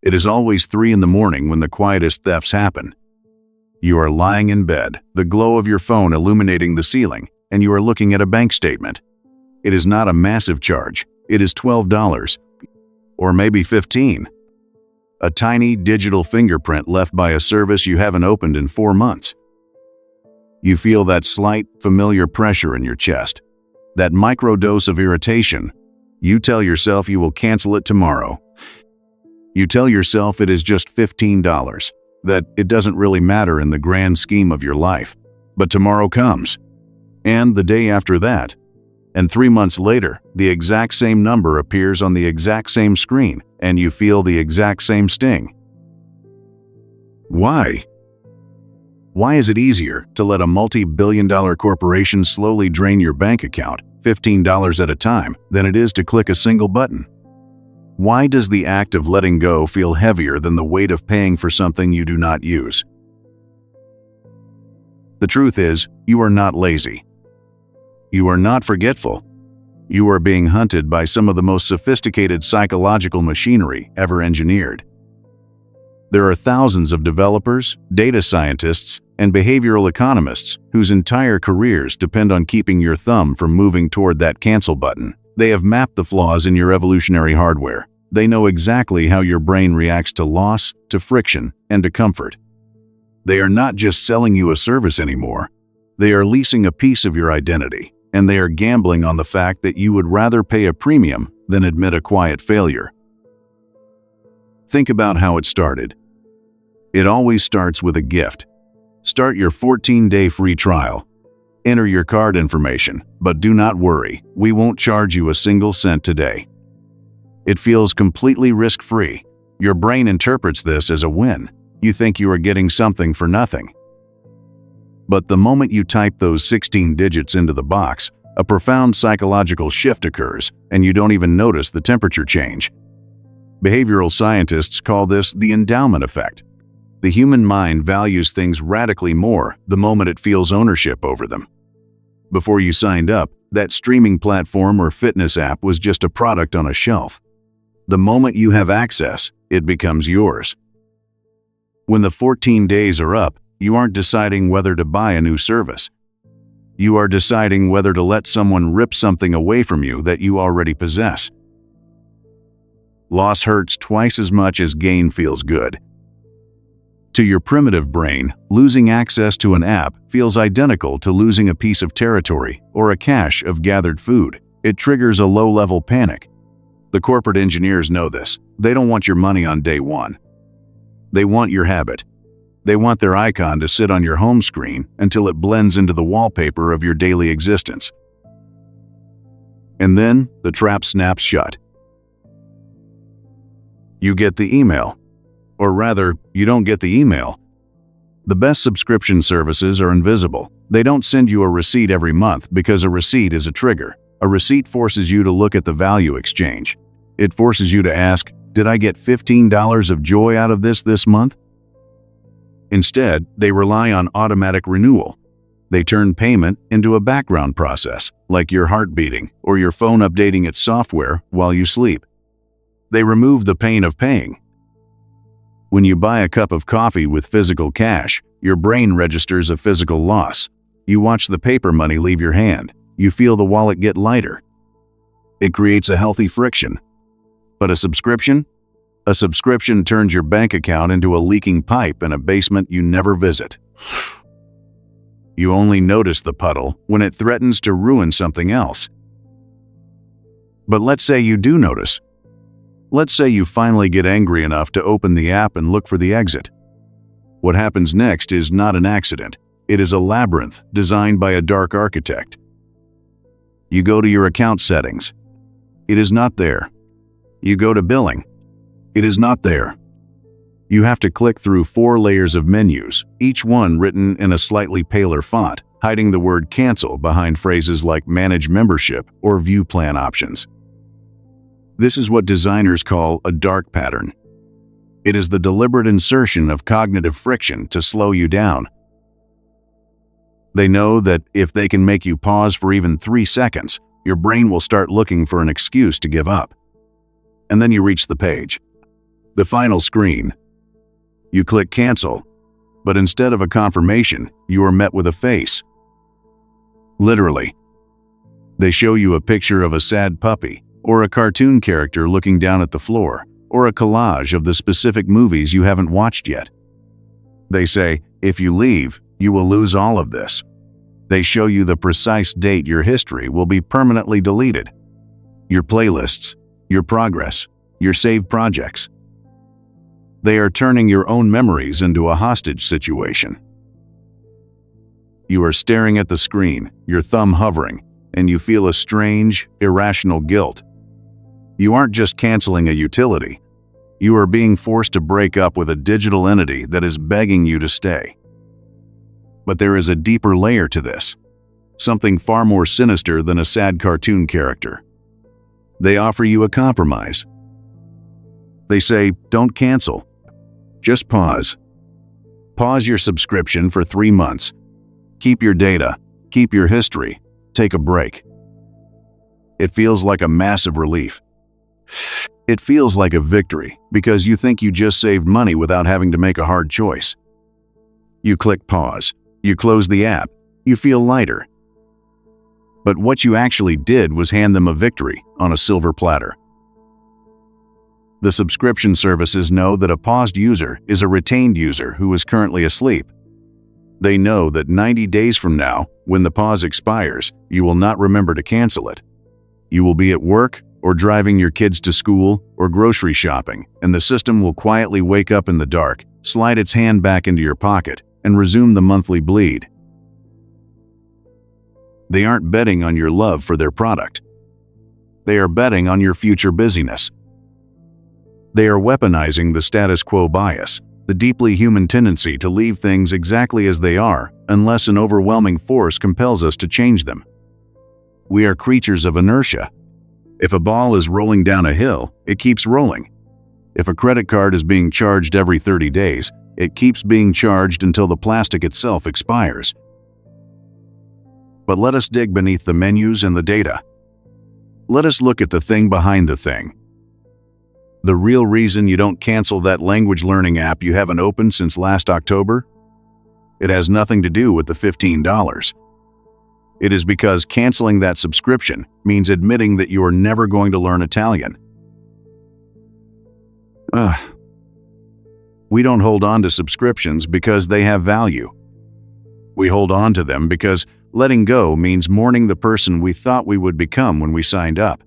It is always 3 in the morning when the quietest thefts happen. You are lying in bed, the glow of your phone illuminating the ceiling, and you are looking at a bank statement. It is not a massive charge. It is $12, or maybe $15. A tiny digital fingerprint left by a service you haven't opened in 4 months. You feel that slight, familiar pressure in your chest, that microdose of irritation. You tell yourself you will cancel it tomorrow. You tell yourself it is just $15, that it doesn't really matter in the grand scheme of your life. But tomorrow comes, and the day after that, and 3 months later, the exact same number appears on the exact same screen, and you feel the exact same sting. Why? Why is it easier to let a multi-billion-dollar corporation slowly drain your bank account, $15 at a time, than it is to click a single button? Why does the act of letting go feel heavier than the weight of paying for something you do not use? The truth is, you are not lazy. You are not forgetful. You are being hunted by some of the most sophisticated psychological machinery ever engineered. There are thousands of developers, data scientists, and behavioral economists whose entire careers depend on keeping your thumb from moving toward that cancel button. They have mapped the flaws in your evolutionary hardware. They know exactly how your brain reacts to loss, to friction, and to comfort. They are not just selling you a service anymore. They are leasing a piece of your identity, and they are gambling on the fact that you would rather pay a premium than admit a quiet failure. Think about how it started. It always starts with a gift. Start your 14-day free trial. Enter your card information, but do not worry, we won't charge you a single cent today. It feels completely risk-free. Your brain interprets this as a win. You think you are getting something for nothing. But the moment you type those 16 digits into the box, a profound psychological shift occurs, and you don't even notice the temperature change. Behavioral scientists call this the endowment effect. The human mind values things radically more the moment it feels ownership over them. Before you signed up, that streaming platform or fitness app was just a product on a shelf. The moment you have access, it becomes yours. When the 14 days are up, you aren't deciding whether to buy a new service. You are deciding whether to let someone rip something away from you that you already possess. Loss hurts twice as much as gain feels good. To your primitive brain, losing access to an app feels identical to losing a piece of territory or a cache of gathered food. It triggers a low-level panic. The corporate engineers know this. They don't want your money on day one. They want your habit. They want their icon to sit on your home screen until it blends into the wallpaper of your daily existence. And then the trap snaps shut. You get the email. Or rather, you don't get the email. The best subscription services are invisible. They don't send you a receipt every month because a receipt is a trigger. A receipt forces you to look at the value exchange. It forces you to ask, did I get $15 of joy out of this month? Instead, they rely on automatic renewal. They turn payment into a background process, like your heart beating or your phone updating its software while you sleep. They remove the pain of paying. When you buy a cup of coffee with physical cash, your brain registers a physical loss. You watch the paper money leave your hand. You feel the wallet get lighter. It creates a healthy friction. But a subscription? A subscription turns your bank account into a leaking pipe in a basement you never visit. You only notice the puddle when it threatens to ruin something else. But let's say you do notice. Let's say you finally get angry enough to open the app and look for the exit. What happens next is not an accident. It is a labyrinth designed by a dark architect. You go to your account settings. It is not there. You go to billing. It is not there. You have to click through 4 layers of menus, each one written in a slightly paler font, hiding the word cancel behind phrases like manage membership or view plan options. This is what designers call a dark pattern. It is the deliberate insertion of cognitive friction to slow you down. They know that if they can make you pause for even 3 seconds, your brain will start looking for an excuse to give up. And then you reach the page. The final screen. You click cancel, but instead of a confirmation, you are met with a face. Literally. They show you a picture of a sad puppy, or a cartoon character looking down at the floor, or a collage of the specific movies you haven't watched yet. They say, if you leave, you will lose all of this. They show you the precise date your history will be permanently deleted. Your playlists, your progress, your saved projects. They are turning your own memories into a hostage situation. You are staring at the screen, your thumb hovering, and you feel a strange, irrational guilt. You aren't just canceling a utility. You are being forced to break up with a digital entity that is begging you to stay. But there is a deeper layer to this, something far more sinister than a sad cartoon character. They offer you a compromise. They say, don't cancel. Just pause. Pause your subscription for 3 months. Keep your data, keep your history, take a break. It feels like a massive relief. It feels like a victory because you think you just saved money without having to make a hard choice. You click pause, you close the app, you feel lighter. But what you actually did was hand them a victory on a silver platter. The subscription services know that a paused user is a retained user who is currently asleep. They know that 90 days from now, when the pause expires, you will not remember to cancel it. You will be at work or driving your kids to school or grocery shopping, and the system will quietly wake up in the dark, slide its hand back into your pocket, and resume the monthly bleed. They aren't betting on your love for their product. They are betting on your future busyness. They are weaponizing the status quo bias, the deeply human tendency to leave things exactly as they are unless an overwhelming force compels us to change them. We are creatures of inertia. If a ball is rolling down a hill, it keeps rolling. If a credit card is being charged every 30 days, it keeps being charged until the plastic itself expires. But let us dig beneath the menus and the data. Let us look at the thing behind the thing. The real reason you don't cancel that language learning app you haven't opened since last October? It has nothing to do with the $15. It is because canceling that subscription means admitting that you are never going to learn Italian. We don't hold on to subscriptions because they have value. We hold on to them because letting go means mourning the person we thought we would become when we signed up.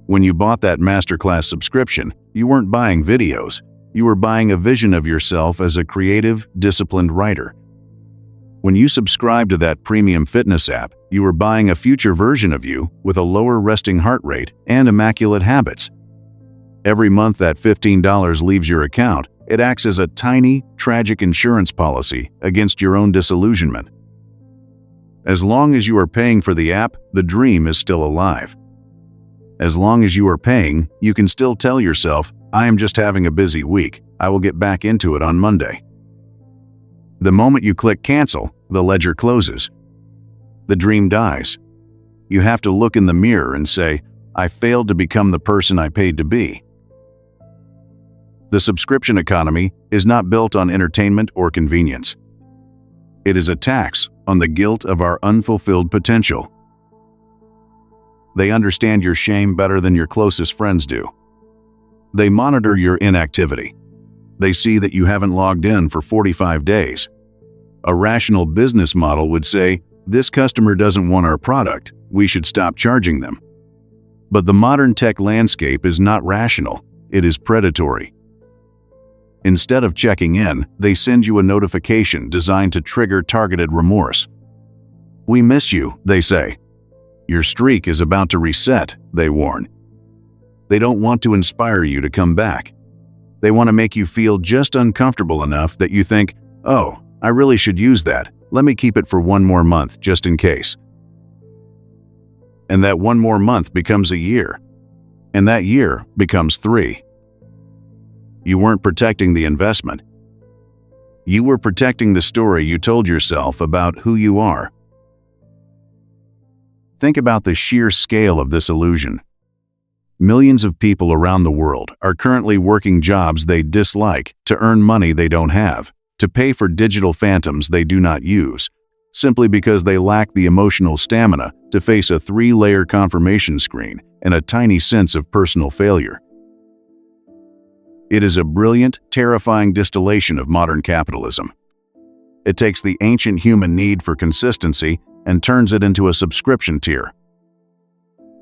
When you bought that masterclass subscription, you weren't buying videos. You were buying a vision of yourself as a creative, disciplined writer. When you subscribed to that premium fitness app, you were buying a future version of you with a lower resting heart rate and immaculate habits. Every month that $15 leaves your account, it acts as a tiny, tragic insurance policy against your own disillusionment. As long as you are paying for the app, the dream is still alive. As long as you are paying, you can still tell yourself, I am just having a busy week. I will get back into it on Monday. The moment you click cancel, the ledger closes. The dream dies. You have to look in the mirror and say, I failed to become the person I paid to be. The subscription economy is not built on entertainment or convenience. It is a tax on the guilt of our unfulfilled potential. They understand your shame better than your closest friends do. They monitor your inactivity. They see that you haven't logged in for 45 days. A rational business model would say, this customer doesn't want our product, we should stop charging them. But the modern tech landscape is not rational, it is predatory. Instead of checking in, they send you a notification designed to trigger targeted remorse. We miss you, they say. Your streak is about to reset, they warn. They don't want to inspire you to come back. They want to make you feel just uncomfortable enough that you think, oh, I really should use that. Let me keep it for 1 more month just in case. And that 1 more month becomes a year. And that year becomes 3. You weren't protecting the investment. You were protecting the story you told yourself about who you are. Think about the sheer scale of this illusion. Millions of people around the world are currently working jobs they dislike to earn money they don't have, to pay for digital phantoms they do not use, simply because they lack the emotional stamina to face a 3-layer confirmation screen and a tiny sense of personal failure. It is a brilliant, terrifying distillation of modern capitalism. It takes the ancient human need for consistency and turns it into a subscription tier.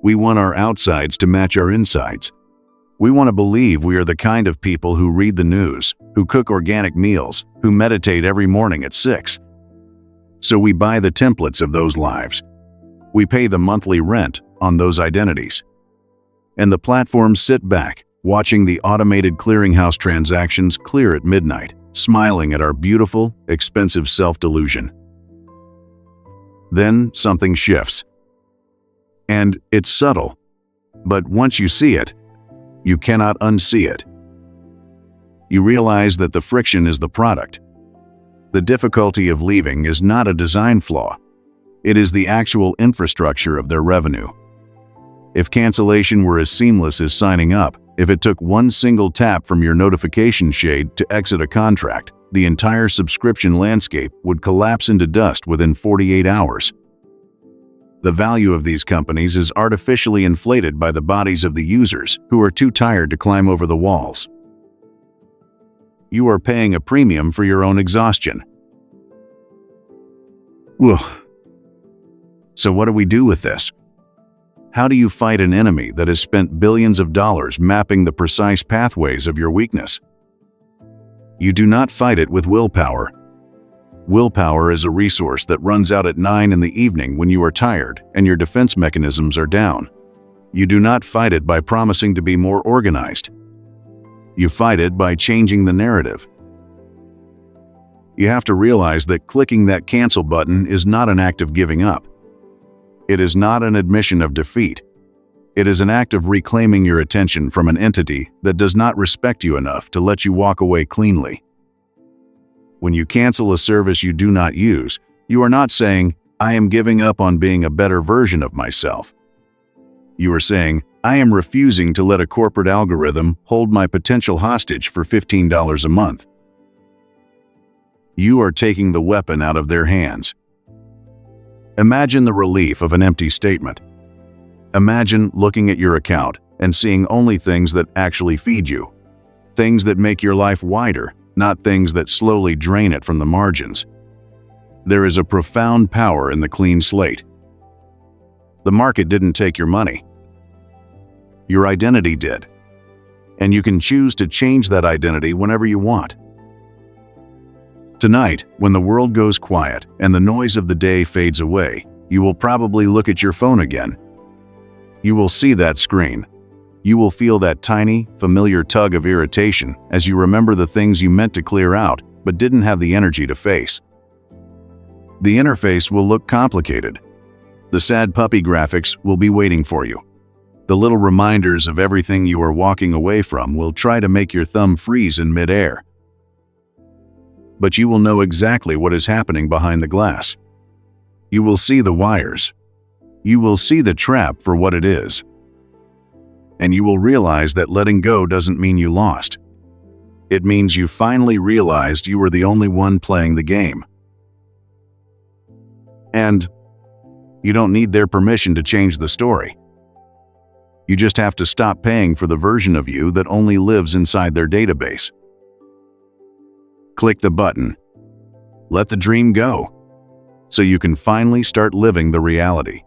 We want our outsides to match our insides. We want to believe we are the kind of people who read the news, who cook organic meals, who meditate every morning at 6. So we buy the templates of those lives. We pay the monthly rent on those identities. And the platforms sit back, watching the automated clearinghouse transactions clear at midnight, smiling at our beautiful, expensive self-delusion. Then something shifts. And it's subtle, but once you see it, you cannot unsee it. You realize that the friction is the product. The difficulty of leaving is not a design flaw. It is the actual infrastructure of their revenue. If cancellation were as seamless as signing up, if it took one single tap from your notification shade to exit a contract, the entire subscription landscape would collapse into dust within 48 hours. The value of these companies is artificially inflated by the bodies of the users who are too tired to climb over the walls. You are paying a premium for your own exhaustion. Ugh. So what do we do with this? How do you fight an enemy that has spent billions of dollars mapping the precise pathways of your weakness? You do not fight it with willpower. Willpower is a resource that runs out at 9 in the evening when you are tired and your defense mechanisms are down. You do not fight it by promising to be more organized. You fight it by changing the narrative. You have to realize that clicking that cancel button is not an act of giving up. It is not an admission of defeat. It is an act of reclaiming your attention from an entity that does not respect you enough to let you walk away cleanly. When you cancel a service you do not use, you are not saying, "I am giving up on being a better version of myself." You are saying, "I am refusing to let a corporate algorithm hold my potential hostage for $15 a month." You are taking the weapon out of their hands. Imagine the relief of an empty statement. Imagine looking at your account and seeing only things that actually feed you. Things that make your life wider, not things that slowly drain it from the margins. There is a profound power in the clean slate. The market didn't take your money. Your identity did. And you can choose to change that identity whenever you want. Tonight, when the world goes quiet and the noise of the day fades away, you will probably look at your phone again. You will see that screen. You will feel that tiny, familiar tug of irritation as you remember the things you meant to clear out but didn't have the energy to face. The interface will look complicated. The sad puppy graphics will be waiting for you. The little reminders of everything you are walking away from will try to make your thumb freeze in midair. But you will know exactly what is happening behind the glass. You will see the wires. You will see the trap for what it is. And you will realize that letting go doesn't mean you lost. It means you finally realized you were the only one playing the game. And you don't need their permission to change the story. You just have to stop paying for the version of you that only lives inside their database. Click the button. Let the dream go, so you can finally start living the reality.